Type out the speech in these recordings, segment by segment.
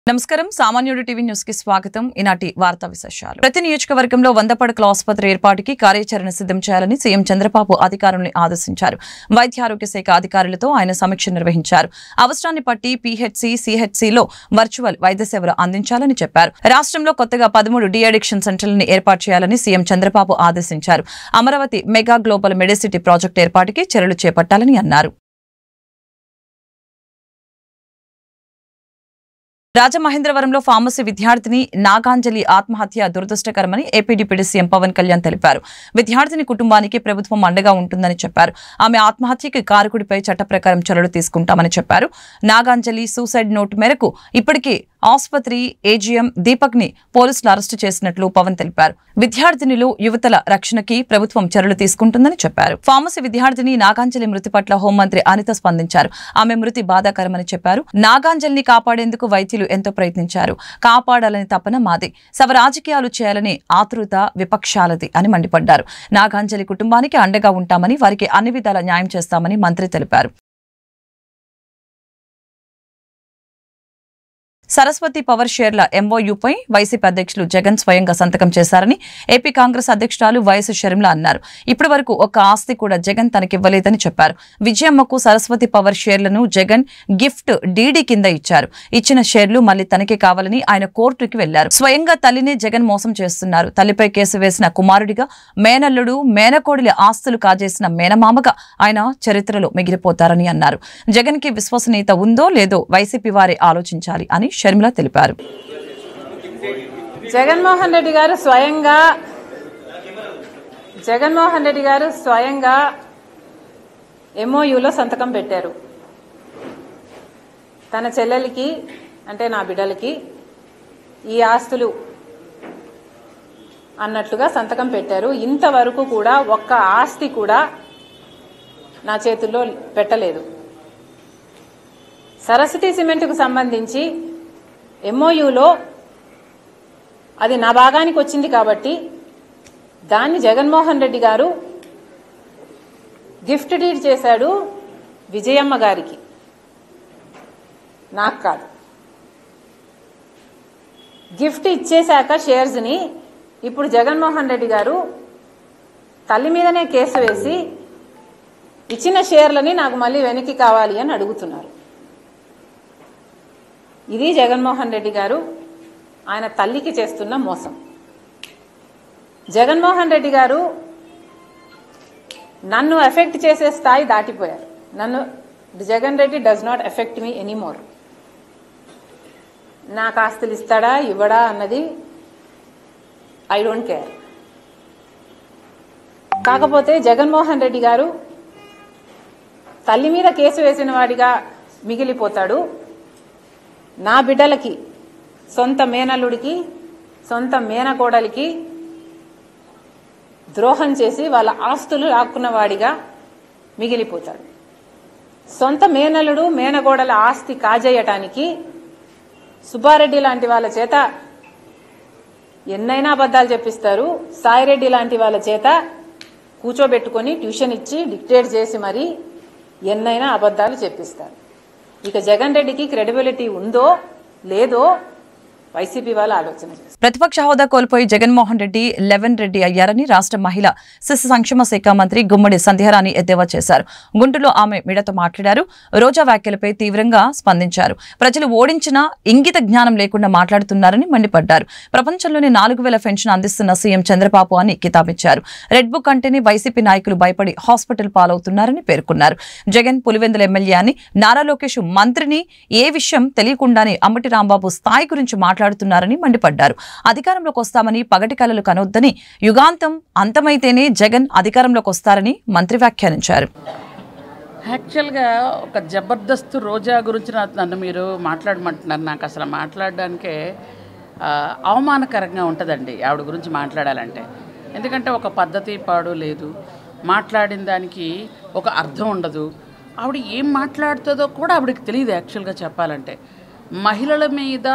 నమస్కారం సామాన్యుడు TV news కి స్వాగతం. ఈనాటి వార్తా విశేషాలు. ప్రతి నియోజకవర్గంలో 100 పడకల ఆసుపత్రి ఏర్పాటుకి కార్యాచరణ సిద్ధం చేయాలని సీఎం చంద్రబాబు అధికారులను ఆదేశించారు. వైద్య ఆరోగ్య శాఖ అధికారులతో ఆయన సమీక్ష నిర్వహించారు. అవసరాన్ని బట్టి పీహెచ్సీ, సీహెచ్సీలో వర్చువల్ వైద్య సేవలు అందించాలని చెప్పారు. రాష్ట్రంలో కొత్తగా 13 డీ అడిక్షన్ సెంటర్లను ఏర్పాటు చేయాలని సీఎం చంద్రబాబు ఆదేశించారు. Amaravati mega global medicity project ఏర్పాటుకి చర్యలు చేపట్టాలని అన్నారు. రాజమహేంద్రవరంలో ఫార్మసీ విద్యార్థిని నాగాంజలి ఆత్మహత్య దురదృష్టకరమని AP deputy CM Pawan Kalyan తెలిపారు. విద్యార్థిని కుటుంబానికి ప్రభుత్వం అండగా ఉంటుందని చెప్పారు. ఆమె ఆత్మహత్యకి కారకుడిపై చట్ట ప్రకారం చర్యలు తీసుకుంటామని చెప్పారు. నాగాంజలి సూసైడ్ నోటు మేరకు ఇప్పటికీ ఆసుపత్రి ఏజీఎం దీపక్ ని పోలీసులు అరెస్టు చేసినట్లు పవన్ తెలిపారు. విద్యార్థినులు యువతల రక్షణకి ప్రభుత్వం చర్యలు తీసుకుంటుందని చెప్పారు. ఫార్మసీ విద్యార్థిని నాగాంజలి మృతి పట్ల హోంమంత్రి అనిత స్పందించారు. ఆమె మృతి బాధాకరమని చెప్పారు. నాగాంజలిని కాపాడేందుకు వైద్యులు ఎంతో ప్రయత్నించారు. కాపాడాలని తపన మాది. సవ రాజకీయాలు చేయాలని ఆతృత విపక్షాలది అని మండిపడ్డారు. నాగాంజలి కుటుంబానికి అండగా ఉంటామని, వారికి అన్ని విధాల న్యాయం చేస్తామని మంత్రి తెలిపారు. సరస్వతి పవర్ షేర్ల ఎంఓయూపై వైసీపీ అధ్యక్షులు జగన్ స్వయంగా సంతకం చేశారని ఏపీ కాంగ్రెస్ అధ్యక్షురాలు వైఎస్ షర్మిల అన్నారు. ఇప్పటి వరకు ఒక్క ఆస్తి కూడా జగన్ తనకివ్వలేదని చెప్పారు. విజయమ్మకు సరస్వతి పవర్ షేర్లను జగన్ గిఫ్ట్ డీడీ కింద ఇచ్చారు. ఇచ్చిన షేర్లు మళ్లీ తనకే కావాలని ఆయన కోర్టుకి వెళ్లారు. స్వయంగా తల్లినే జగన్ మోసం చేస్తున్నారు. తల్లిపై కేసు వేసిన కుమారుడిగా, మేనల్లుడు మేనకోడిలి ఆస్తులు కాజేసిన మేనమామగా ఆయన చరిత్రలో మిగిలిపోతారని అన్నారు. జగన్ కి విశ్వసనీయత ఉందో లేదో వైసీపీ వారే ఆలోచించాలి అని షర్మిల తెలిపారు. జగన్మోహన్ రెడ్డి గారు స్వయంగా ఎంఓయూలో సంతకం పెట్టారు. తన చెల్లెలికి అంటే నా బిడ్డలకి ఈ ఆస్తులు అన్నట్లుగా సంతకం పెట్టారు. ఇంతవరకు కూడా ఒక్క ఆస్తి కూడా నా చేతుల్లో పెట్టలేదు. సరస్వతి సిమెంట్కు సంబంధించి ఎంఓయూలో అది నా భాగానికి వచ్చింది కాబట్టి దాన్ని జగన్మోహన్ రెడ్డి గారు గిఫ్ట్ డీడ్ చేశాడు విజయమ్మ గారికి, నాకు కాదు. గిఫ్ట్ ఇచ్చేశాక షేర్స్ని ఇప్పుడు జగన్మోహన్ రెడ్డి గారు తల్లి మీదనే కేసు వేసి ఇచ్చిన షేర్లని నాకు మళ్ళీ వెనక్కి కావాలి అని అడుగుతున్నారు. ఇది జగన్మోహన్ రెడ్డి గారు ఆయన తల్లికి చేస్తున్న మోసం. జగన్మోహన్ రెడ్డి గారు నన్ను ఎఫెక్ట్ చేసే స్థాయి దాటిపోయారు. Jagan Reddy does not effect me anymore. నాకు ఆస్తులు ఇస్తాడా ఇవ్వడా అన్నది ఐ డోంట్ కేర్. కాకపోతే జగన్మోహన్ రెడ్డి గారు తల్లి మీద కేసు వేసిన వాడిగా మిగిలిపోతాడు. నా బిడ్డలకి, సొంత మేనల్లుడికి, సొంత మేనకోడలికి ద్రోహం చేసి వాళ్ళ ఆస్తులు లాక్కున్న వాడిగా మిగిలిపోతాడు. సొంత మేనల్లుడు మేనకోడల ఆస్తి కాజేయటానికి సుబ్బారెడ్డి లాంటి వాళ్ళ చేత ఎన్నైనా అబద్ధాలు చెప్పిస్తారు. సాయిరెడ్డి లాంటి వాళ్ళ చేత కూర్చోబెట్టుకొని ట్యూషన్ ఇచ్చి డిక్టేట్ చేసి మరీ ఎన్నైనా అబద్ధాలు చెప్పిస్తారు. ఇక జగన్ రెడ్డికి క్రెడిబిలిటీ ఉందో లేదో వైసీపీ వాళ్ళు ఆలోచన చేస్తారు. ప్రతిపక్ష హోదా కోల్పోయి జగన్మోహన్ రెడ్డి లెవెన్ రెడ్డి అయ్యారని రాష్ట్ర మహిళా శిశు సంక్షేమ శాఖ మంత్రి గుమ్మడి సంధ్యారాణి ఎద్దేవా చేశారు. గుంటూరులో ఆమె మీడియాతో మాట్లాడారు. రోజా వ్యాఖ్యలపై తీవ్రంగా స్పందించారు. ప్రజలు ఓడించినా ఇంగిత జ్ఞానం లేకుండా మాట్లాడుతున్నారని మండిపడ్డారు. ప్రపంచంలోనే 4000 పెన్షన్ అందిస్తున్న సీఎం చంద్రబాబు అని కితాబిచ్చారు. రెడ్ బుక్ అంటేనే వైసీపీ నాయకులు భయపడి హాస్పిటల్ పాలవుతున్నారని పేర్కొన్నారు. జగన్ పులివెందుల ఎమ్మెల్యే అని, నారా లోకేష్ మంత్రిని ఏ విషయం తెలియకుండానే అంబటి రాంబాబు స్థాయి గురించి మాట్లాడుతున్నారని మండిపడ్డారు. అధికారంలోకి వస్తామని పగటి కలలు కనొద్దని, యుగాంతం అంతమైతేనే జగన్ అధికారంలోకి వస్తారని మంత్రి వ్యాఖ్యానించారు. యాక్చువల్గా ఒక జబర్దస్త్ రోజా గురించి నన్ను మీరు మాట్లాడమంటున్నారు. నాకు అసలు మాట్లాడడానికే అవమానకరంగా ఉంటుందండి ఆవిడ గురించి మాట్లాడాలంటే. ఎందుకంటే ఒక పద్ధతి పాడు లేదు, మాట్లాడిన దానికి ఒక అర్థం ఉండదు. ఆవిడ ఏం మాట్లాడుతుందో కూడా ఆవిడకి తెలియదు. యాక్చువల్గా చెప్పాలంటే మహిళల మీద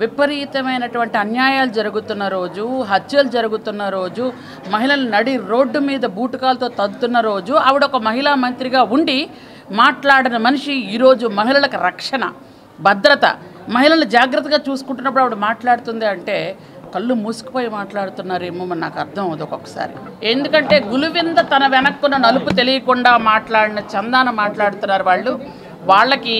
విపరీతమైనటువంటి అన్యాయాలు జరుగుతున్న రోజు, హత్యలు జరుగుతున్న రోజు, మహిళలు నడి రోడ్డు మీద బూటకాలతో తద్దుతున్న రోజు ఆవిడ ఒక మహిళా మంత్రిగా ఉండి మాట్లాడిన మనిషి ఈరోజు మహిళలకు రక్షణ, భద్రత మహిళలు జాగ్రత్తగా చూసుకుంటున్నప్పుడు ఆవిడ మాట్లాడుతుంది అంటే కళ్ళు మూసుకుపోయి మాట్లాడుతున్నారేమో మరి నాకు అర్థం అవుతుంది ఒక్కొక్కసారి. ఎందుకంటే గులువింద తన వెనక్కున్న నలుపు తెలియకుండా మాట్లాడిన చందాన మాట్లాడుతున్నారు వాళ్ళకి.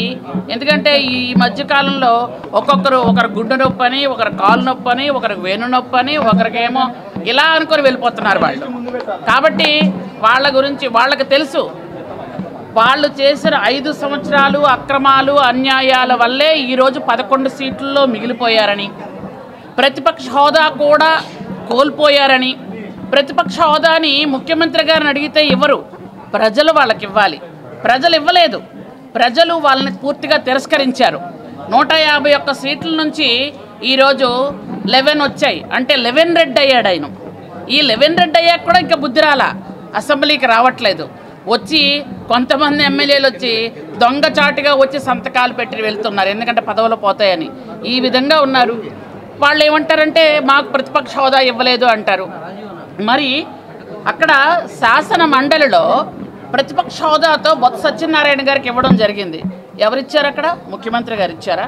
ఎందుకంటే ఈ మధ్యకాలంలో ఒకరు గుండె నొప్పి అని, ఒకరు కాలు నొప్పి అని, ఒకరికి వేణు నొప్పి అని, ఒకరికేమో ఇలా అనుకొని వెళ్ళిపోతున్నారు వాళ్ళు. కాబట్టి వాళ్ళ గురించి వాళ్ళకి తెలుసు, వాళ్ళు చేసిన 5 సంవత్సరాలు అక్రమాలు అన్యాయాల వల్లే ఈరోజు 11 సీట్లలో మిగిలిపోయారని, ప్రతిపక్ష హోదా కూడా కోల్పోయారని. ప్రతిపక్ష హోదాని ముఖ్యమంత్రి గారిని అడిగితే ఇవ్వరు, ప్రజలు వాళ్ళకి ఇవ్వాలి. ప్రజలు ఇవ్వలేదు, ప్రజలు వాళ్ళని పూర్తిగా తిరస్కరించారు. 151 సీట్ల నుంచి ఈరోజు 11 వచ్చాయి. అంటే 11 రెడ్ అయ్యాడు ఆయన. ఈ 11 రెడ్ అయ్యాక కూడా ఇంకా బుద్ధి రాలా, అసెంబ్లీకి రావట్లేదు. వచ్చి కొంతమంది ఎమ్మెల్యేలు వచ్చి దొంగచాటుగా వచ్చి సంతకాలు పెట్టి వెళ్తున్నారు, ఎందుకంటే పదవులు పోతాయని. ఈ విధంగా ఉన్నారు. వాళ్ళు ఏమంటారంటే మాకు ప్రతిపక్ష హోదా ఇవ్వలేదు అంటారు. మరి అక్కడ శాసన మండలిలో ప్రతిపక్ష హోదాతో బొత్స సత్యనారాయణ గారికి ఇవ్వడం జరిగింది. ఎవరిచ్చారు అక్కడ? ముఖ్యమంత్రి గారు ఇచ్చారా?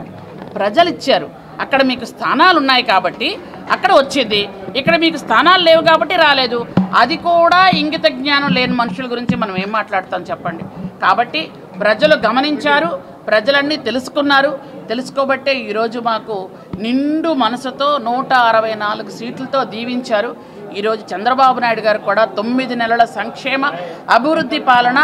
ప్రజలు ఇచ్చారు. అక్కడ మీకు స్థానాలు ఉన్నాయి కాబట్టి అక్కడ వచ్చింది, ఇక్కడ మీకు స్థానాలు లేవు కాబట్టి రాలేదు. అది కూడా ఇంగిత జ్ఞానం లేని మనుషుల గురించి మనం ఏం మాట్లాడతాం చెప్పండి. కాబట్టి ప్రజలు గమనించారు, ప్రజలన్నీ తెలుసుకున్నారు. తెలుసుకోబట్టే ఈరోజు మాకు నిండు మనసుతో 164 సీట్లతో దీవించారు. ఈరోజు చంద్రబాబు నాయుడు గారు కూడా 9 నెలల సంక్షేమ అభివృద్ధి పాలన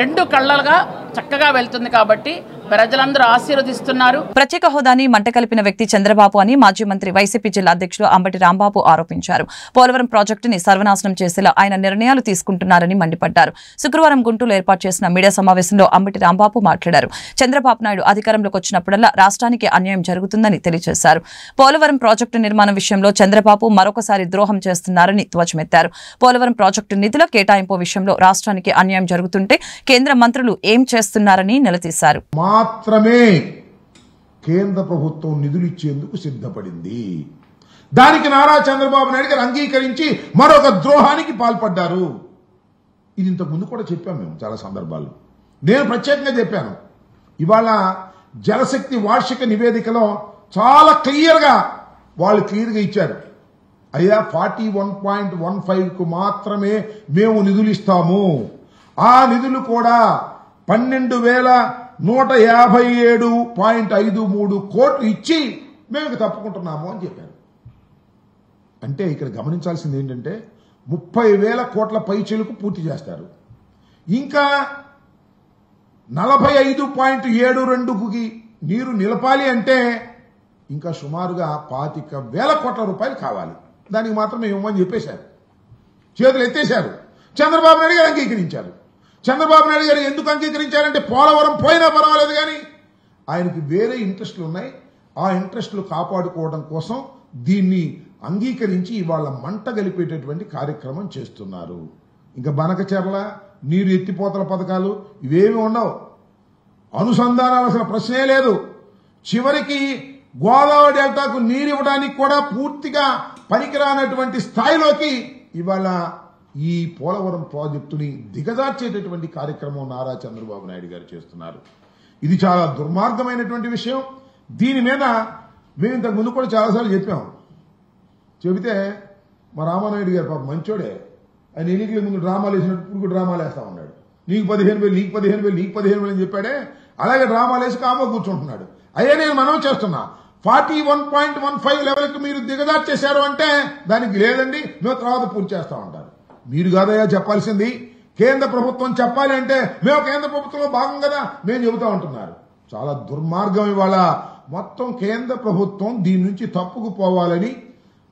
2 కళ్ళలుగా చక్కగా వెళ్తుంది కాబట్టి ప్రజలందరూ ఆశీర్వదిస్తున్నారు. ప్రత్యేక హోదాని మంట కలిపిన వ్యక్తి చంద్రబాబు అని మాజీ మంత్రి వైసీపీ జిల్లా అధ్యక్షుడు అంబటి రాంబాబు ఆరోపించారు. పోలవరం ప్రాజెక్టుని సర్వనాశనం చేసేలా ఆయన నిర్ణయాలు తీసుకుంటున్నారని మండిపడ్డారు. శుక్రవారం గుంటూరులో ఏర్పాటు చేసిన మీడియా సమావేశంలో అంబటి రాంబాబు మాట్లాడారు. చంద్రబాబు నాయుడు అధికారంలోకి వచ్చినప్పుడల్లా రాష్ట్రానికి అన్యాయం జరుగుతుందని తెలియజేశారు. పోలవరం ప్రాజెక్టు నిర్మాణం విషయంలో చంద్రబాబు మరొకసారి ద్రోహం చేస్తున్నారని ధ్వజమెత్తారు. పోలవరం ప్రాజెక్టు నిధుల కేటాయింపు విషయంలో రాష్ట్రానికి అన్యాయం జరుగుతుంటే కేంద్ర మంత్రులు ఏం చేస్తున్నారని నిలదీశారు. మాత్రమే కేంద్ర ప్రభుత్వం నిధులు ఇచ్చేందుకు సిద్ధపడింది. దానికి నారా చంద్రబాబు నాయుడు గారు అంగీకరించి మరొక ద్రోహానికి పాల్పడ్డారు. ఇది ఇంతకు ముందు కూడా చెప్పాం మేము చాలా సందర్భాల్లో. నేను ప్రత్యేకంగా చెప్పాను. ఇవాళ జలశక్తి వార్షిక నివేదికలో చాలా క్లియర్గా ఇచ్చారు. అయ్యా 41.15కు మాత్రమే మేము నిధులు ఇస్తాము. ఆ నిధులు కూడా 12,157.53 కోట్లు ఇచ్చి మేము తప్పుకుంటున్నాము అని చెప్పారు. అంటే ఇక్కడ గమనించాల్సింది ఏంటంటే 30,000 కోట్ల పైచిలుకు పూర్తి చేస్తారు. ఇంకా 45.72కి నీరు నిలపాలి అంటే ఇంకా సుమారుగా 25,000 కోట్ల రూపాయలు కావాలి. దానికి మాత్రం ఇవ్వమని చెప్పేశారు, చేతులు ఎత్తేశారు. చంద్రబాబు నాయుడు గారు అంగీకరించారు. చంద్రబాబు నాయుడు గారు ఎందుకు అంగీకరించారంటే పోలవరం పోయినా పర్వాలేదు కానీ ఆయనకి వేరే ఇంట్రెస్టులు ఉన్నాయి. ఆ ఇంట్రెస్టులు కాపాడుకోవడం కోసం దీన్ని అంగీకరించి ఇవాళ మంట గలిపేటటువంటి కార్యక్రమం చేస్తున్నారు. ఇంకా బనకచెర్ల నీరు ఎత్తిపోతల పథకాలు ఇవేమి ఉండవు. అనుసంధానాలు అసలు ప్రశ్నే లేదు. చివరికి గోదావరి డెల్టాకు నీరు ఇవ్వడానికి కూడా పూర్తిగా పనికిరానటువంటి స్థాయిలోకి ఇవాళ ఈ పోలవరం ప్రాజెక్టుని దిగజార్చేటటువంటి కార్యక్రమం నారా చంద్రబాబు నాయుడు గారు చేస్తున్నారు. ఇది చాలా దుర్మార్గమైనటువంటి విషయం. దీని మీద మేము ఇంతకు ముందు కూడా చాలాసార్లు చెబితే మా రామానాయుడు గారు పాప మంచోడే, ఆయన ఎన్నికల ముందు డ్రామాలు వేసినట్టు ఇప్పుడు డ్రామాలు వేస్తా ఉన్నాడు. నీకు 15,000 నీకు 15,000 నీకు 15,000 అని చెప్పాడే, అలాగే డ్రామాలు వేసి కామో కూర్చుంటున్నాడు. అయ్యే నేను మనం చేస్తున్నా 41.15 లెవెల్కి మీరు దిగజార్చేశారు అంటే దానికి లేదండి మేము తర్వాత పూర్తి చేస్తా ఉంటారు. మీరు కాదయ్యా చెప్పాల్సింది, కేంద్ర ప్రభుత్వం చెప్పాలి అంటే మేము కేంద్ర ప్రభుత్వంలో భాగం కదా మేము చెబుతా ఉంటున్నారు. చాలా దుర్మార్గం. ఇవాళ మొత్తం కేంద్ర ప్రభుత్వం దీని నుంచి తప్పుకుపోవాలని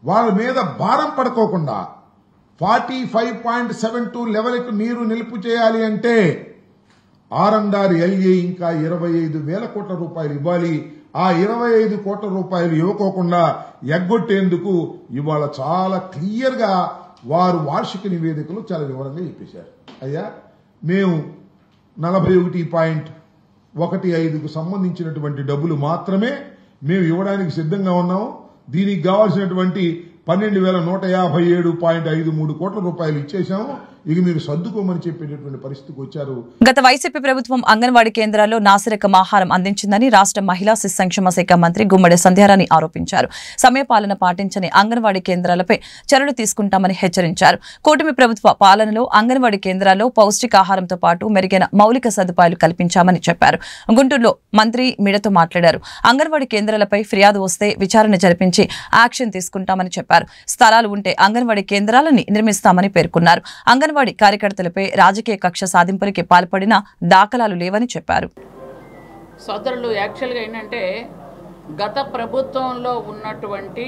వాళ్ళ మీద భారం పడుకోకుండా 45.72 లెవెల్కి నీరు నిలుపు చేయాలి అంటే R&RLA ఇంకా 25,000 కోట్ల రూపాయలు ఇవ్వాలి. ఆ 25 కోట్ల రూపాయలు ఇవ్వకోకుండా ఎగ్గొట్టేందుకు ఇవాళ చాలా క్లియర్గా వారు వార్షిక నివేదికలు చాలా వివరంగా చెప్పేశారు. అయ్యా మేము 41.15కు సంబంధించినటువంటి డబ్బులు మాత్రమే మేము ఇవ్వడానికి సిద్ధంగా ఉన్నాము. దీనికి కావాల్సినటువంటి 12,157.53 కోట్ల రూపాయలు ఇచ్చేశాము. ఇక మీరు సర్దుకోమని చెప్పేటటువంటి పరిస్థితికి వచ్చారు. గత వైసీపీ ప్రభుత్వం అంగన్వాడీ కేంద్రాల్లో నాసిరకం ఆహారం అందించిందని రాష్ట్ర మహిళా శిశు సంక్షేమ శాఖ మంత్రి గుమ్మడి సంధ్యారాణి ఆరోపించారు. సమయపాలన పాటించని అంగన్వాడీ కేంద్రాలపై చర్యలు తీసుకుంటామని హెచ్చరించారు. కూటమి ప్రభుత్వ పాలనలో అంగన్వాడీ కేంద్రాల్లో పౌష్టికాహారంతో పాటు మెరుగైన మౌలిక సదుపాయాలు కల్పించామని చెప్పారు. గుంటూరులో మంత్రి మీడియాతో మాట్లాడారు. అంగన్వాడీ కేంద్రాలపై ఫిర్యాదు వస్తే విచారణ జరిపించి యాక్షన్ తీసుకుంటామని చెప్పారు. స్థలాలు ఉంటే అంగన్వాడీ కేంద్రాలని నిర్మిస్తామని పేర్కొన్నారు. అంగన్వాడీ కార్యకర్తలపై రాజకీయ కక్ష సాధింపులకి పాల్పడిన దాఖలాలు లేవని చెప్పారు. సోదరులు యాక్చువల్గా ఏంటంటే గత ప్రభుత్వంలో ఉన్నటువంటి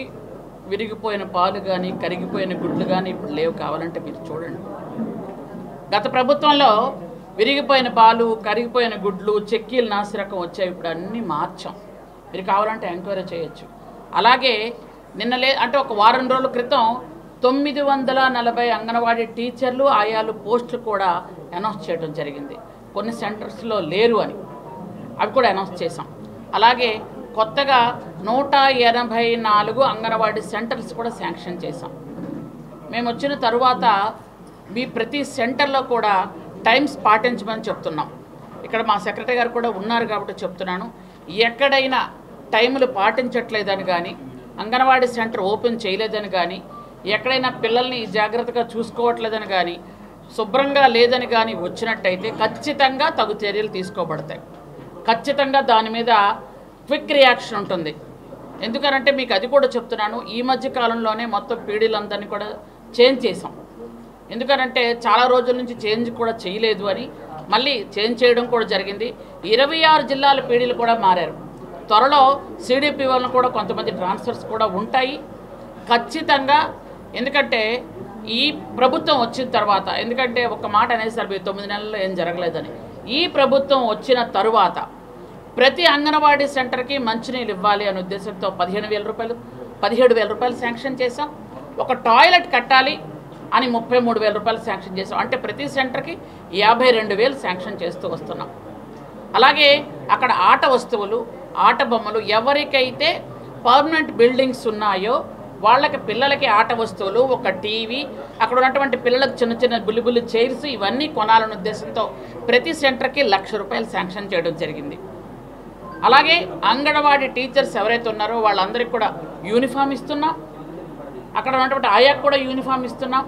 విరిగిపోయిన పాలు కానీ కరిగిపోయిన గుడ్లు కానీ ఇప్పుడు లేవు. కావాలంటే మీరు చూడండి. గత ప్రభుత్వంలో విరిగిపోయిన పాలు కరిగిపోయిన గుడ్లు చెక్కీలు నాసిరకం వచ్చాయి. ఇప్పుడు అన్నీ మార్చాం. మీరు కావాలంటే ఎంక్వైరీ చేయొచ్చు. అలాగే అంటే ఒక వారం రోజుల క్రితం 940 అంగన్వాడీ టీచర్లు ఆయాలు పోస్టులు కూడా అనౌన్స్ చేయడం జరిగింది. కొన్ని సెంటర్స్లో లేరు అని అవి కూడా అనౌన్స్ చేసాం. అలాగే కొత్తగా 184 అంగన్వాడీ సెంటర్స్ కూడా శాంక్షన్ చేసాం. మేము వచ్చిన తరువాత మీ ప్రతి సెంటర్లో కూడా టైమ్స్ పాటించమని చెప్తున్నాం. ఇక్కడ మా సెక్రటరీ గారు కూడా ఉన్నారు కాబట్టి చెప్తున్నాను. ఎక్కడైనా టైములు పాటించట్లేదని కానీ అంగన్వాడీ సెంటర్ ఓపెన్ చేయలేదని కానీ ఎక్కడైనా పిల్లల్ని జాగ్రత్తగా చూసుకోవట్లేదని కానీ శుభ్రంగా లేదని కానీ వచ్చినట్టయితే ఖచ్చితంగా తగు చర్యలు తీసుకోబడతాయి. ఖచ్చితంగా దాని మీద క్విక్ రియాక్షన్ ఉంటుంది. ఎందుకనంటే మీకు అది కూడా చెప్తున్నాను. ఈ మధ్య కాలంలోనే మొత్తం పీడీలందరినీ కూడా చేంజ్ చేసాం. ఎందుకనంటే చాలా రోజుల నుంచి చేంజ్ కూడా చేయలేదు అని మళ్ళీ చేంజ్ చేయడం కూడా జరిగింది. 26 జిల్లాల పీడీలు కూడా మారారు. త్వరలో సిడిపి వాళ్ళని కూడా కొంతమంది ట్రాన్స్ఫర్స్ కూడా ఉంటాయి ఖచ్చితంగా. ఎందుకంటే ఈ ప్రభుత్వం వచ్చిన తర్వాత, ఎందుకంటే ఒక మాట అనేసారు 9 నెలల్లో ఏం జరగలేదని. ఈ ప్రభుత్వం వచ్చిన తరువాత ప్రతి అంగన్వాడీ సెంటర్కి మంచినీళ్ళు ఇవ్వాలి అనే ఉద్దేశంతో 17,000 రూపాయలు శాంక్షన్ చేసాం. ఒక టాయిలెట్ కట్టాలి అని 33,000 రూపాయలు శాంక్షన్ చేసాం. అంటే ప్రతి సెంటర్కి 52,000 శాంక్షన్ చేస్తూ వస్తున్నాం. అలాగే అక్కడ ఆట వస్తువులు, ఆట బొమ్మలు, ఎవరికైతే పర్మనెంట్ బిల్డింగ్స్ ఉన్నాయో వాళ్ళకి పిల్లలకి ఆట వస్తువులు, ఒక టీవీ, అక్కడ ఉన్నటువంటి పిల్లలకు చిన్న చిన్న బుల్లి చైర్స్ ఇవన్నీ కొనాలనే ఉద్దేశంతో ప్రతి సెంటర్కి 1,00,000 రూపాయలు శాంక్షన్ చేయడం జరిగింది. అలాగే అంగన్వాడీ టీచర్స్ ఎవరైతే ఉన్నారో వాళ్ళందరికీ కూడా యూనిఫామ్ ఇస్తున్నాం. అక్కడ ఉన్నటువంటి ఆయాకు కూడా యూనిఫామ్ ఇస్తున్నాం.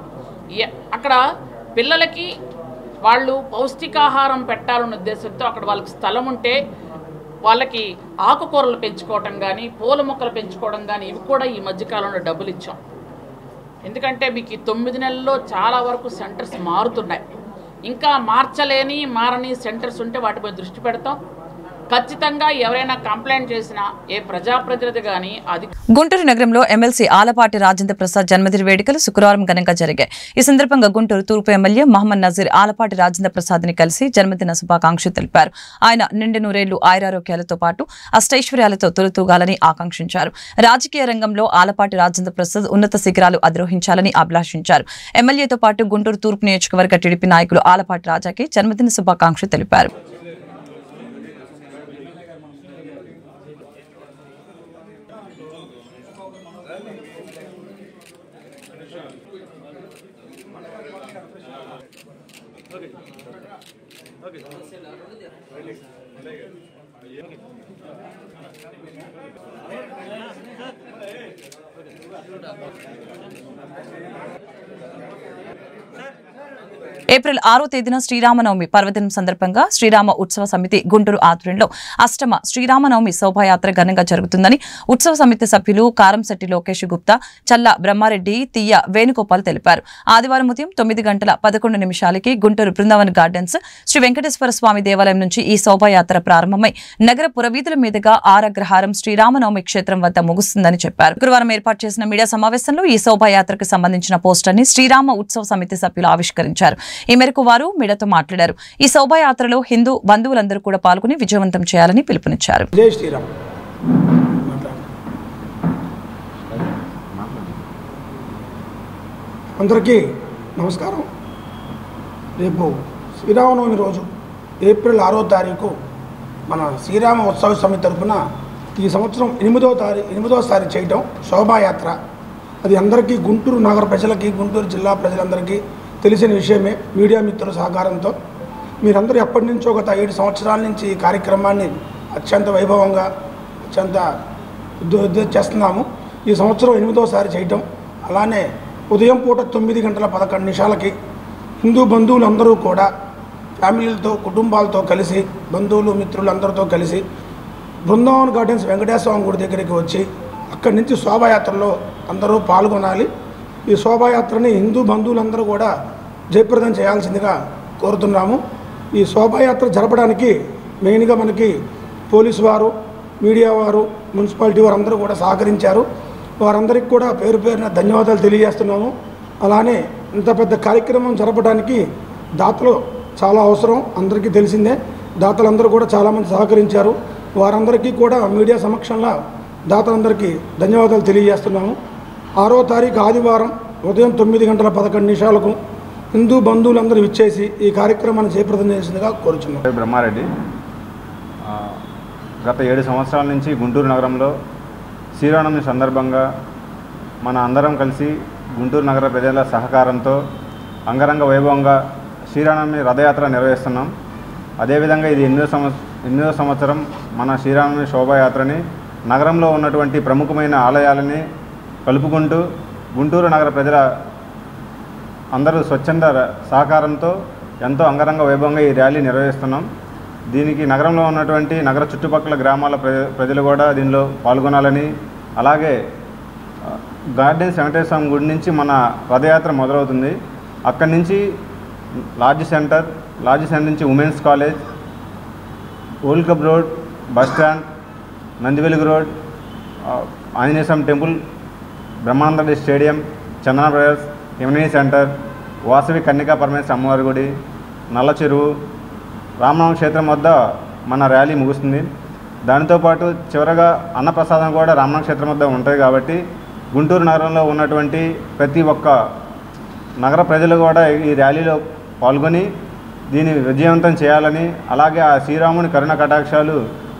అక్కడ పిల్లలకి వాళ్ళు పౌష్టికాహారం పెట్టాలన్న ఉద్దేశంతో అక్కడ వాళ్ళకి స్థలం ఉంటే వాళ్ళకి ఆకుకూరలు పెంచుకోవటం కానీ పూల మొక్కలు పెంచుకోవడం కానీ ఇవి కూడా ఈ మధ్యకాలంలో డబ్బులు ఇచ్చాం. ఎందుకంటే మీకు ఈ 9 నెలల్లో చాలా వరకు సెంటర్స్ మారుతున్నాయి. ఇంకా మారని సెంటర్స్ ఉంటే వాటిపై దృష్టి పెడతాం. ఖచ్చితంగా ఎవరైనా కంప్లైంట్ చేసినా ఏ ప్రజాప్రతినిధి కానీ అది. గుంటూరు నగరంలో ఎమ్మెల్సీ ఆలపాటి రాజేంద్ర ప్రసాద్ జన్మదిన వేడుకలు శుక్రవారం ఘనంగా జరిగాయి. ఈ సందర్భంగా గుంటూరు తూర్పు ఎమ్మెల్యే మహమ్మద్ నజీర్ ఆలపాటి రాజేంద్ర ప్రసాద్ ని కలిసి జన్మదిన శుభాకాంక్షలు తెలిపారు. ఆయన నిండు నూరేళ్లు ఆయురారోగ్యాలతో పాటు అష్టైశ్వర్యాలతో తొలుతూగాలని ఆకాంక్షించారు. రాజకీయ రంగంలో ఆలపాటి రాజేంద్ర ప్రసాద్ ఉన్నత శిఖరాలు అధిరోహించాలని అభిలాషించారు. ఎమ్మెల్యేతో పాటు గుంటూరు తూర్పు నియోజకవర్గ టీడీపీ నాయకులు ఆలపాటి రాజాకి జన్మదిన శుభాకాంక్షలు తెలిపారు. ఏప్రిల్ 6వ తేదీన శ్రీరామనవమి పర్వదినం సందర్భంగా శ్రీరామ ఉత్సవ సమితి గుంటూరు ఆధ్వర్యంలో అష్టమ శ్రీరామనవమి శోభాయాత్ర ఘనంగా జరుగుతుందని ఉత్సవ సమితి సభ్యులు కారంశెట్టి లోకేష్ గుప్తా, చల్ల బ్రహ్మారెడ్డి, తీయ వేణుగోపాల్ తెలిపారు. ఆదివారం ఉదయం 9:11 గుంటూరు బృందావన్ గార్డెన్స్ శ్రీ వెంకటేశ్వర స్వామి దేవాలయం నుంచి ఈ శోభాయాత్ర ప్రారంభమై నగర పురవీధుల మీదుగా ఆరగ్రహారం శ్రీరామనవమి క్షేత్రం వద్ద ముగుస్తుందని చెప్పారు. గురువారం ఏర్పాటు చేసిన మీడియా సమావేశంలో ఈ శోభాయాత్రకు సంబంధించిన పోస్టర్ ని శ్రీరామ ఉత్సవ సమితి సభ్యులు ఆవిష్కరించారు. ఈ మేరకు వారు మీడియాతో మాట్లాడారు. ఈ శోభాయాత్రలో హిందూ బంధువులందరూ కూడా పాల్గొని విజయవంతం చేయాలని పిలుపునిచ్చారు. జై శ్రీరామ్. అందరికీ నమస్కారం. రేపు శ్రీరామనవమి రోజు ఏప్రిల్ 6వ తారీఖు మన శ్రీరామ ఉత్సవ సమితి తరఫున ఈ సంవత్సరం 8వ చేయటం శోభాయాత్ర. అది అందరికీ గుంటూరు నగర ప్రజలకి, గుంటూరు జిల్లా ప్రజలందరికీ తెలిసిన విషయమే. మీడియా మిత్రుల సహకారంతో మీరందరూ ఎప్పటి నుంచో గత 7 సంవత్సరాల నుంచి ఈ కార్యక్రమాన్ని అత్యంత వైభవంగా అత్యంత చేస్తున్నాము. ఈ సంవత్సరం 8వసారి చేయటం. అలానే ఉదయం పూట 9:11 హిందూ బంధువులందరూ కూడా ఫ్యామిలీలతో కుటుంబాలతో కలిసి బంధువులు మిత్రులు అందరితో కలిసి బృందావన్ గార్డెన్స్ వెంకటేశ్వర స్వామి గుడి దగ్గరికి వచ్చి అక్కడి నుంచి శోభాయాత్రలో అందరూ పాల్గొనాలి. ఈ శోభాయాత్రని హిందూ బంధువులందరూ కూడా జయప్రదం చేయాల్సిందిగా కోరుతున్నాము. ఈ శోభాయాత్ర జరపడానికి మెయిన్గా మనకి పోలీసు వారు, మీడియా వారు, మున్సిపాలిటీ వారు అందరూ కూడా సహకరించారు. వారందరికీ కూడా పేరు పేరున ధన్యవాదాలు తెలియజేస్తున్నాము. అలానే ఇంత పెద్ద కార్యక్రమం జరపడానికి దాతలు చాలా అవసరం, అందరికీ తెలిసిందే. దాతలందరూ కూడా చాలామంది సహకరించారు. వారందరికీ కూడా మీడియా సమక్షంలో దాతలందరికీ ధన్యవాదాలు తెలియజేస్తున్నాము. 6వ తారీఖు ఆదివారం ఉదయం 9:11 హిందూ బంధువులందరూ ఇచ్చేసి ఈ కార్యక్రమాన్ని జయప్రదం చేసిందిగా కోరుచున్నాం. బ్రహ్మారెడ్డి గత 7 సంవత్సరాల నుంచి గుంటూరు నగరంలో శ్రీరామనవమి సందర్భంగా మన అందరం కలిసి గుంటూరు నగర ప్రజల సహకారంతో అంగరంగ వైభవంగా శ్రీరామనవమి రథయాత్ర నిర్వహిస్తున్నాం. అదేవిధంగా ఇది 8వ సంవత్సరం మన శ్రీరామనవమి శోభాయాత్రని నగరంలో ఉన్నటువంటి ప్రముఖమైన ఆలయాలని కలుపుకుంటూ గుంటూరు నగర ప్రజల అందరూ స్వచ్ఛంద సహకారంతో ఎంతో అంగరంగ వైభవంగా ఈ ర్యాలీ నిర్వహిస్తున్నాం. దీనికి నగరంలో ఉన్నటువంటి నగర చుట్టుపక్కల గ్రామాల ప్రజలు కూడా దీనిలో పాల్గొనాలని, అలాగే గార్డెన్స్ వెంకటేశ్వర స్వామి గుడి నుంచి మన రథయాత్ర మొదలవుతుంది. అక్కడి నుంచి లార్జ్ సెంటర్ నుంచి women's college, old club road, bus stand, Nandivelugu road, Anjaneya Swami temple, Brahmananda stadium, Chandana brothers, ఎమ్యూనిటీ సెంటర్, వాసవి కన్నికా పరమేశ్వర అమ్మవారి గుడి, నల్ల చెరువు, రామనామ క్షేత్రం వద్ద మన ర్యాలీ ముగుస్తుంది. దానితో పాటు చివరగా అన్నప్రసాదం కూడా రామనామ క్షేత్రం వద్ద ఉంటుంది. కాబట్టి గుంటూరు నగరంలో ఉన్నటువంటి ప్రతి ఒక్క నగర ప్రజలు కూడా ఈ ర్యాలీలో పాల్గొని దీన్ని విజయవంతం చేయాలని, అలాగే ఆ శ్రీరాముని కరుణ కటాక్షాలు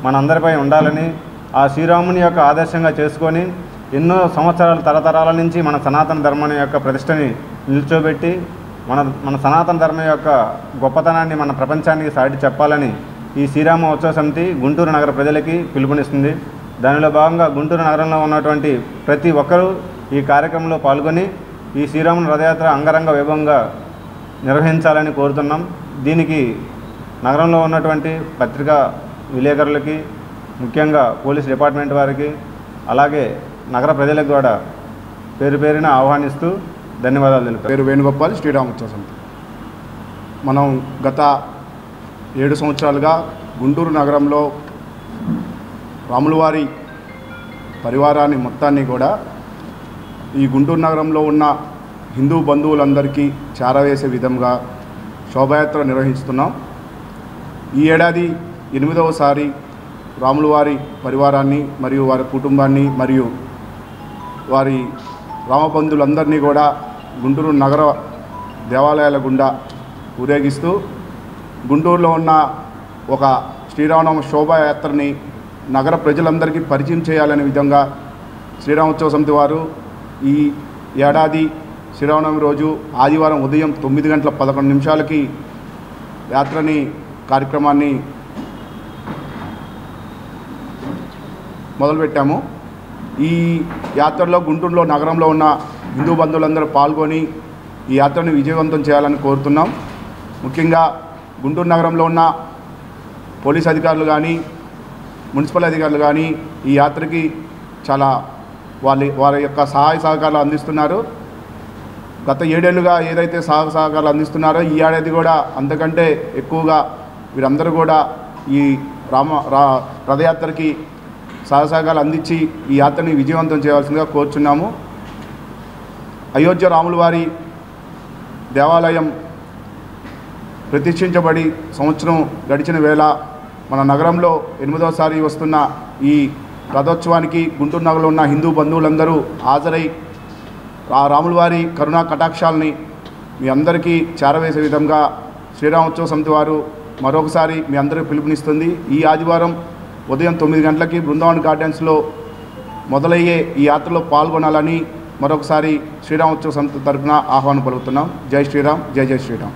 మనందరిపై ఉండాలని, ఆ శ్రీరాముని యొక్క ఆదర్శంగా చేసుకొని ఎన్నో సంవత్సరాల తరతరాల నుంచి మన సనాతన ధర్మం యొక్క ప్రతిష్టని నిల్చోబెట్టి మన సనాతన ధర్మం యొక్క గొప్పతనాన్ని మన ప్రపంచానికి సాటి చెప్పాలని ఈ శ్రీరామ ఉత్సవ సమితి గుంటూరు నగర ప్రజలకి పిలుపునిస్తుంది. దానిలో భాగంగా గుంటూరు నగరంలో ఉన్నటువంటి ప్రతి ఒక్కరూ ఈ కార్యక్రమంలో పాల్గొని ఈ శ్రీరాముని రథయాత్ర అంగరంగ వైభవంగా నిర్వహించాలని కోరుతున్నాం. దీనికి నగరంలో ఉన్నటువంటి పత్రికా విలేకరులకి, ముఖ్యంగా పోలీస్ డిపార్ట్మెంట్ వారికి, అలాగే నగర ప్రజలకు కూడా పేరు పేరున ఆహ్వానిస్తూ ధన్యవాదాలు తెలుపుతారు. పేరు వేణుగోపాల్, శ్రీరామ ఉత్సవ సమితి. మనం గత 7 సంవత్సరాలుగా గుంటూరు నగరంలో రాములవారి పరివారాన్ని మొత్తాన్ని కూడా ఈ గుంటూరు నగరంలో ఉన్న హిందూ బంధువులందరికీ చేరవేసే విధంగా శోభాయాత్ర నిర్వహిస్తున్నాం. ఈ ఏడాది 8వసారి రాములవారి పరివారాన్ని మరియు వారి కుటుంబాన్ని మరియు వారి రామబంధువులందరినీ కూడా గుంటూరు నగర దేవాలయాల గుండా ఊరేగిస్తూ గుంటూరులో ఉన్న ఒక శ్రీరామనవమి శోభాయాత్రని నగర ప్రజలందరికీ పరిచయం చేయాలనే విధంగా శ్రీరామోత్సవ సమితి వారు ఈ ఏడాది శ్రీరామనవమి రోజు ఆదివారం ఉదయం 9:11 యాత్రని కార్యక్రమాన్ని మొదలుపెట్టాము. ఈ యాత్రలో గుంటూరులో నగరంలో ఉన్న హిందూ బంధువులందరూ పాల్గొని ఈ యాత్రను విజయవంతం చేయాలని కోరుతున్నాం. ముఖ్యంగా గుంటూరు నగరంలో ఉన్న పోలీస్ అధికారులు కానీ, మున్సిపల్ అధికారులు కానీ ఈ యాత్రకి చాలా వారి యొక్క సహాయ సహకారాలు అందిస్తున్నారు. గత 7 ఏళ్ళుగా ఏదైతే సహాయ సహకారాలు అందిస్తున్నారో ఈ ఏడాది కూడా అంతకంటే ఎక్కువగా వీరందరూ కూడా ఈ రథయాత్రకి సహకారాలు అందించి ఈ యాత్రని విజయవంతం చేయవలసిందిగా కోరుచున్నాము. అయోధ్య రాములవారి దేవాలయం ప్రతిష్ఠించబడి సంవత్సరం గడిచిన వేళ మన నగరంలో 8వసారి వస్తున్న ఈ రథోత్సవానికి గుంటూరు నగరంలో ఉన్న హిందూ బంధువులందరూ హాజరై ఆ రాములవారి కరుణా కటాక్షాలని మీ అందరికీ చేరవేసే విధంగా శ్రీరామోత్సవ సమితి వారు మరొకసారి మీ అందరికీ పిలుపునిస్తుంది. ఈ ఆదివారం ఉదయం 9 గంటలకి బృందావన్ గార్డెన్స్లో మొదలయ్యే ఈ యాత్రలో పాల్గొనాలని మరొకసారి శ్రీరామ్ ఉత్సవ సమితి తరఫున ఆహ్వానం పలుకుతున్నాం. జై శ్రీరామ్, జై జై శ్రీరామ్.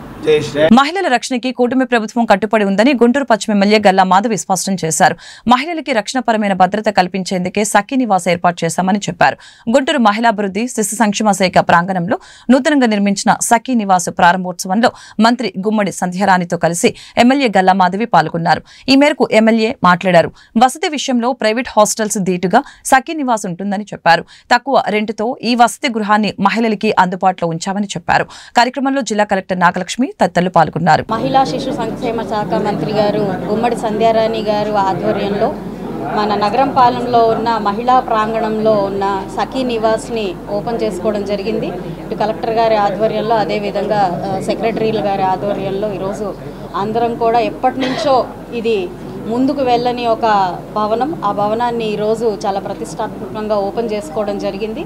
మహిళల రక్షణకి కూటమి ప్రభుత్వం కట్టుబడి ఉందని గుంటూరు పశ్చిమ ఎమ్మెల్యే గల్లా మాధవి స్పష్టం చేశారు. మహిళలకి రక్షణపరమైన భద్రత కల్పించేందుకే సఖీ నివాస్ ఏర్పాటు చేశామని చెప్పారు. గుంటూరు మహిళాభివృద్ధి శిశు సంక్షేమ శాఖ ప్రాంగణంలో నూతనంగా నిర్మించిన సఖీ నివాస్ ప్రారంభోత్సవంలో మంత్రి గుమ్మడి సంధ్యారాణితో కలిసి ఎమ్మెల్యే గల్లా మాధవి పాల్గొన్నారు. ఈ మేరకు ఎమ్మెల్యే మాట్లాడారు. వసతి విషయంలో ప్రైవేట్ హాస్టల్స్ దీటుగా సఖీ నివాస్ ఉంటుందని చెప్పారు. తక్కువ రెంటుతో ఈ వసతి గృహాన్ని మహిళలకి అందుబాటులో ఉంచామని చెప్పారు. కార్యక్రమంలో జిల్లా కలెక్టర్ నాగలక్ష్మి తదితరులు పాల్గొన్నారు. మహిళా శిశు సంక్షేమ శాఖ మంత్రి గారు గుమ్మడి సంధ్యారాణి గారు ఆధ్వర్యంలో మన నగరం పాలెంలో ఉన్న మహిళా ప్రాంగణంలో ఉన్న సఖీ నివాస్ని ఓపెన్ చేసుకోవడం జరిగింది. ఇటు కలెక్టర్ గారి ఆధ్వర్యంలో, అదేవిధంగా సెక్రటరీల గారి ఆధ్వర్యంలో ఈరోజు అందరం కూడా ఎప్పటి నుంచో ఇది ముందుకు వెళ్ళని ఒక భవనం, ఆ భవనాన్ని ఈరోజు చాలా ప్రతిష్టాత్మకంగా ఓపెన్ చేసుకోవడం జరిగింది.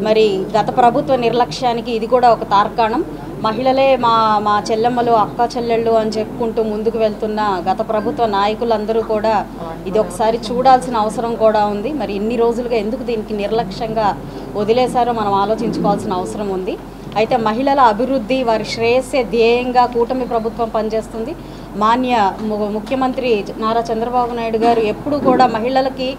మరి గత ప్రభుత్వ నిర్లక్ష్యానికి ఇది కూడా ఒక తార్కాణం. మహిళలే మా చెల్లెమ్మలు, అక్క చెల్లెళ్ళు అని చెప్పుకుంటూ ముందుకు వెళ్తున్న గత ప్రభుత్వ నాయకులందరూ కూడా ఇది ఒకసారి చూడాల్సిన అవసరం కూడా ఉంది. మరి ఇన్ని రోజులుగా ఎందుకు దీనికి నిర్లక్ష్యంగా వదిలేశారో మనం ఆలోచించుకోవాల్సిన అవసరం ఉంది. అయితే మహిళల అభివృద్ధి, వారి శ్రేయస్సే ధ్యేయంగా కూటమి ప్రభుత్వం పనిచేస్తుంది. మాన్య ముఖ్యమంత్రి నారా చంద్రబాబు నాయుడు గారు ఎప్పుడు కూడా మహిళలకి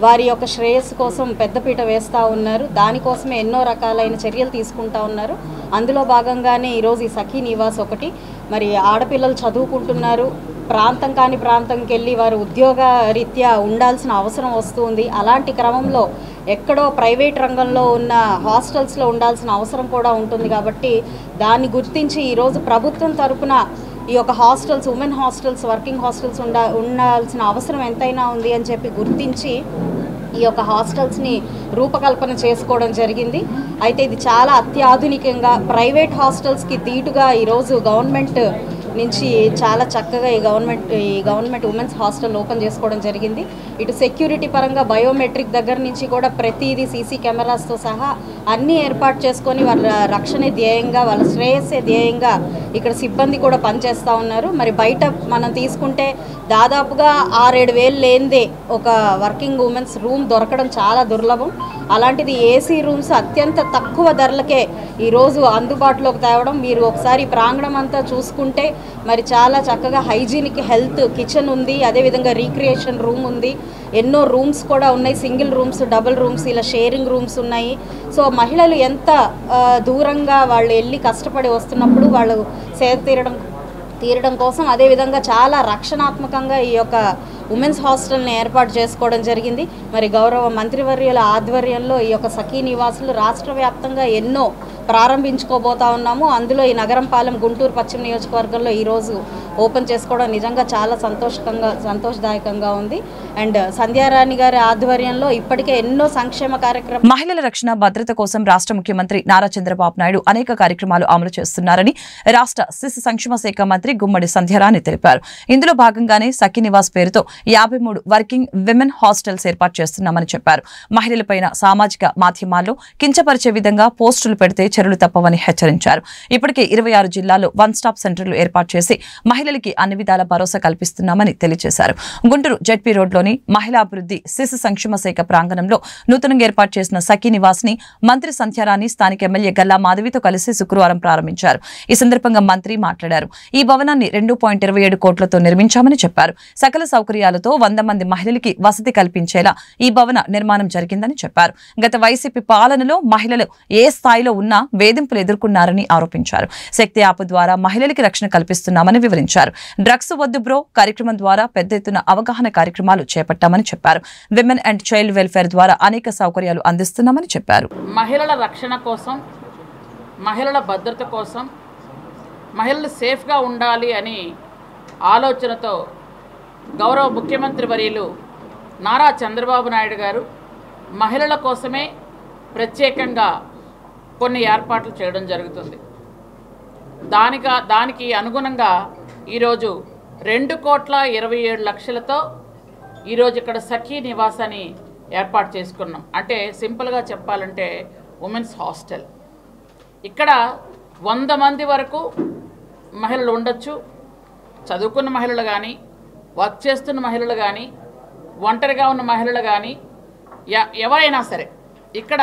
వారి యొక్క శ్రేయస్సు కోసం పెద్దపీట వేస్తూ ఉన్నారు. దానికోసమే ఎన్నో రకాలైన చర్యలు తీసుకుంటా ఉన్నారు. అందులో భాగంగానే ఈరోజు ఈ సఖీ నివాస్ ఒకటి. మరి ఆడపిల్లలు చదువుకుంటున్నారు, ప్రాంతం కాని ప్రాంతంకి వెళ్ళి వారు ఉద్యోగ రీత్యా ఉండాల్సిన అవసరం వస్తుంది. అలాంటి క్రమంలో ఎక్కడో ప్రైవేట్ రంగంలో ఉన్న హాస్టల్స్లో ఉండాల్సిన అవసరం కూడా ఉంటుంది. కాబట్టి దాన్ని గుర్తించి ఈరోజు ప్రభుత్వం తరపున ఈ యొక్క hostels, women hostels, working hostels ఉండాల్సిన అవసరం ఎంతైనా ఉంది అని చెప్పి గుర్తించి ఈ యొక్క హాస్టల్స్ని రూపకల్పన చేసుకోవడం జరిగింది. అయితే ఇది చాలా అత్యాధునికంగా ప్రైవేట్ హాస్టల్స్కి దీటుగా ఈరోజు గవర్నమెంట్ నుంచి చాలా చక్కగా ఈ గవర్నమెంట్ ఉమెన్స్ హాస్టల్ ఓపెన్ చేసుకోవడం జరిగింది. ఇటు సెక్యూరిటీ పరంగా బయోమెట్రిక్ దగ్గర నుంచి కూడా ప్రతిదీ సీసీ కెమెరాస్తో సహా అన్నీ ఏర్పాటు చేసుకొని వాళ్ళ రక్షణే ధ్యేయంగా, వాళ్ళ శ్రేయస్సే ధ్యేయంగా ఇక్కడ సిబ్బంది కూడా పనిచేస్తూ ఉన్నారు. మరి బయట మనం తీసుకుంటే దాదాపుగా 6-7 వేలు లేనిదే ఒక వర్కింగ్ ఉమెన్స్ రూమ్ దొరకడం చాలా దుర్లభం. అలాంటిది ఏసీ రూమ్స్ అత్యంత తక్కువ ధరలకే ఈరోజు అందుబాటులోకి తేవడం. మీరు ఒకసారి ప్రాంగణం అంతా చూసుకుంటే మరి చాలా చక్కగా హైజీనిక్ హెల్త్ కిచెన్ ఉంది, అదేవిధంగా రీక్రియేషన్ రూమ్ ఉంది, ఎన్నో రూమ్స్ కూడా ఉన్నాయి, సింగిల్ రూమ్స్, డబుల్ రూమ్స్, ఇలా షేరింగ్ రూమ్స్ ఉన్నాయి. సో మహిళలు ఎంత దూరంగా వాళ్ళు వెళ్ళి కష్టపడి వస్తున్నప్పుడు వాళ్ళు సేద తీరడం కోసం అదేవిధంగా చాలా రక్షణాత్మకంగా ఈ యొక్క ఉమెన్స్ హాస్టల్ని ఏర్పాటు చేసుకోవడం జరిగింది. మరి గౌరవ మంత్రివర్యుల ఆధ్వర్యంలో ఈ యొక్క సఖీ నివాసులు రాష్ట్ర వ్యాప్తంగా ఎన్నో ప్రారంభించుకోబోతా ఉన్నాము. అందులో ఈ నగరం పాలెం గుంటూరు పశ్చిమ నియోజకవర్గంలో ఈరోజు ఓపెన్ చేసుకోవడం నిజంగా చాలా సంతోషదాయకంగా ఉంది. అండ్ సంధ్యారాణి గారి ఆధ్వర్యంలో ఇప్పటికే ఎన్నో సంక్షేమ కార్యక్రమాలు. మహిళల రక్షణ భద్రత కోసం రాష్ట్ర ముఖ్యమంత్రి నారా చంద్రబాబు నాయుడు అనేక కార్యక్రమాలు అమలు చేస్తున్నారని రాష్ట్ర శిశు సంక్షేమ శాఖ మంత్రి గుమ్మడి సంధ్యారాణి తెలిపారు. ఇందులో భాగంగానే సఖీ నివాస్ పేరుతో 53 వర్కింగ్ విమెన్ హాస్టల్స్ ఏర్పాటు చేస్తున్నామని చెప్పారు. మహిళలపైన సామాజిక మాధ్యమాల్లో కించపరిచే విధంగా పోస్టులు పెడితే చర్యలు తప్పవని హెచ్చరించారు. ఇప్పటికే 26 జిల్లాల్లో 1 స్టాప్ సెంటర్లు ఏర్పాటు చేసి మహిళలకి అన్ని విధాల భరోసా కల్పిస్తున్నామని తెలియజేశారు. గుంటూరు జెడ్పీ రోడ్లోని మహిళా అభివృద్ధి శిశు సంక్షేమ శాఖ ప్రాంగణంలో నూతనంగా ఏర్పాటు చేసిన సఖీ నివాస్ ని మంత్రి సంధ్యారాణి స్థానిక ఎమ్మెల్యే గల్లా మాధవితో కలిసి శుక్రవారం ప్రారంభించారు. ఈ సందర్భంగా మంత్రి మాట్లాడారు. ఈ భవనాన్ని 2.27 కోట్లతో నిర్మించామని చెప్పారు. సకల సౌకర్యాలతో 100 మంది మహిళలకి వసతి కల్పించేలా ఈ భవన నిర్మాణం జరిగిందని చెప్పారు. గత వైసీపీ పాలనలో మహిళలు ఏ స్థాయిలో ఉన్నా వేధింపులు ఎదుర్కొన్నారని ఆరోపించారు. శక్తి యాప్ ద్వారా మహిళలకి రక్షణ కల్పిస్తున్నామని వివరించారు. డ్రగ్స్ వద్దు బ్రో కార్యక్రమం ద్వారా పెద్ద ఎత్తున అవగాహన కార్యక్రమాలు చేపట్టామని చెప్పారు. విమెన్ అండ్ చైల్డ్ వెల్ఫేర్ ద్వారా అనేక సౌకర్యాలు అందిస్తున్నామని చెప్పారు. మహిళల రక్షణ కోసం, మహిళల భద్రత కోసం, మహిళలు సేఫ్గా ఉండాలి అని ఆలోచనతో గౌరవ ముఖ్యమంత్రి వర్యులు నారా చంద్రబాబు నాయుడు గారు మహిళల కోసమే ప్రత్యేకంగా కొన్ని ఏర్పాట్లు చేయడం జరుగుతుంది. దానికి అనుగుణంగా ఈరోజు 2,27,00,000తో ఈరోజు ఇక్కడ సఖీ నివాస్ అని ఏర్పాటు చేసుకున్నాం. అంటే సింపుల్గా చెప్పాలంటే ఉమెన్స్ హాస్టల్. ఇక్కడ 100 మంది వరకు మహిళలు ఉండొచ్చు. చదువుకున్న మహిళలు కానీ, వర్క్ చేస్తున్న మహిళలు కానీ, ఒంటరిగా ఉన్న మహిళలు కానీ, ఎవరైనా సరే ఇక్కడ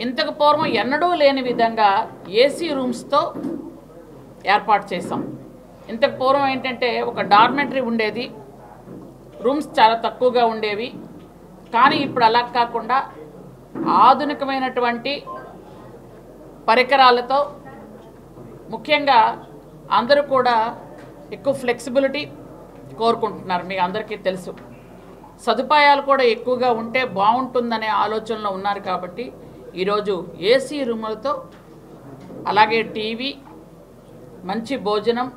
ఇంతకు పూర్వం ఎన్నడూ లేని విధంగా ఏసీ రూమ్స్తో ఏర్పాటు చేసాం. ఇంతకు పూర్వం ఏంటంటే ఒక డార్మెంటరీ ఉండేది, రూమ్స్ చాలా తక్కువగా ఉండేవి. కానీ ఇప్పుడు అలా కాకుండా ఆధునికమైనటువంటి పరికరాలతో, ముఖ్యంగా అందరూ కూడా ఎక్కువ ఫ్లెక్సిబిలిటీ కోరుకుంటున్నారు. మీకు అందరికీ తెలుసు, సదుపాయాలు కూడా ఎక్కువగా ఉంటే బాగుంటుందనే ఆలోచనలో ఉన్నారు. కాబట్టి ఈరోజు ఏసీ రూములతో, అలాగే టీవీ, మంచి భోజనం,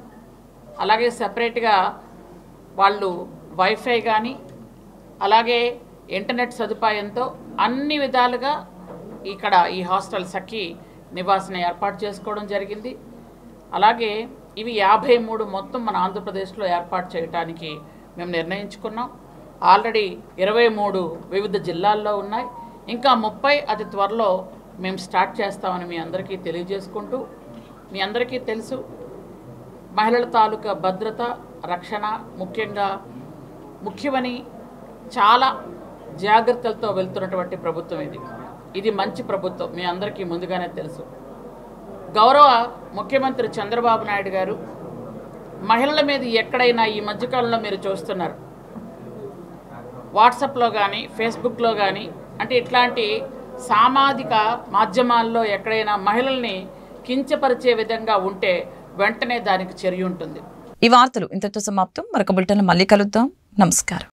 అలాగే సపరేట్గా వాళ్ళు వైఫై కానీ, అలాగే ఇంటర్నెట్ సదుపాయంతో అన్ని విధాలుగా ఇక్కడ ఈ హాస్టల్ సఖీ నివాస్ని ఏర్పాటు చేసుకోవడం జరిగింది. అలాగే ఇవి 53 మొత్తం మన ఆంధ్రప్రదేశ్లో ఏర్పాటు చేయడానికి మేము నిర్ణయించుకున్నాం. ఆల్రెడీ 23 వివిధ జిల్లాల్లో ఉన్నాయి. ఇంకా 30 అతి త్వరలో మేము స్టార్ట్ చేస్తామని మీ అందరికీ తెలియజేసుకుంటూ, మీ అందరికీ తెలుసు మహిళల తాలూకా భద్రత, రక్షణ ముఖ్యమని చాలా జాగ్రత్తలతో వెళ్తున్నటువంటి ప్రభుత్వం ఇది మంచి ప్రభుత్వం, మీ అందరికీ ముందుగానే తెలుసు. గౌరవ ముఖ్యమంత్రి చంద్రబాబు నాయుడు గారు మహిళల మీద ఎక్కడైనా ఈ మధ్యకాలంలో మీరు చూస్తున్నారు, వాట్సాప్లో కానీ ఫేస్బుక్లో కానీ, అంటే ఇట్లాంటి సామాజిక మాధ్యమాల్లో ఎక్కడైనా మహిళల్ని కించపరిచే విధంగా ఉంటే వెంటనే దానికి చర్య ఉంటుంది. ఈ వార్తలు ఇంతటితో సమాప్తం. మరొక బులెటిన్లో మళ్ళీ కలుద్దాం. నమస్కారం.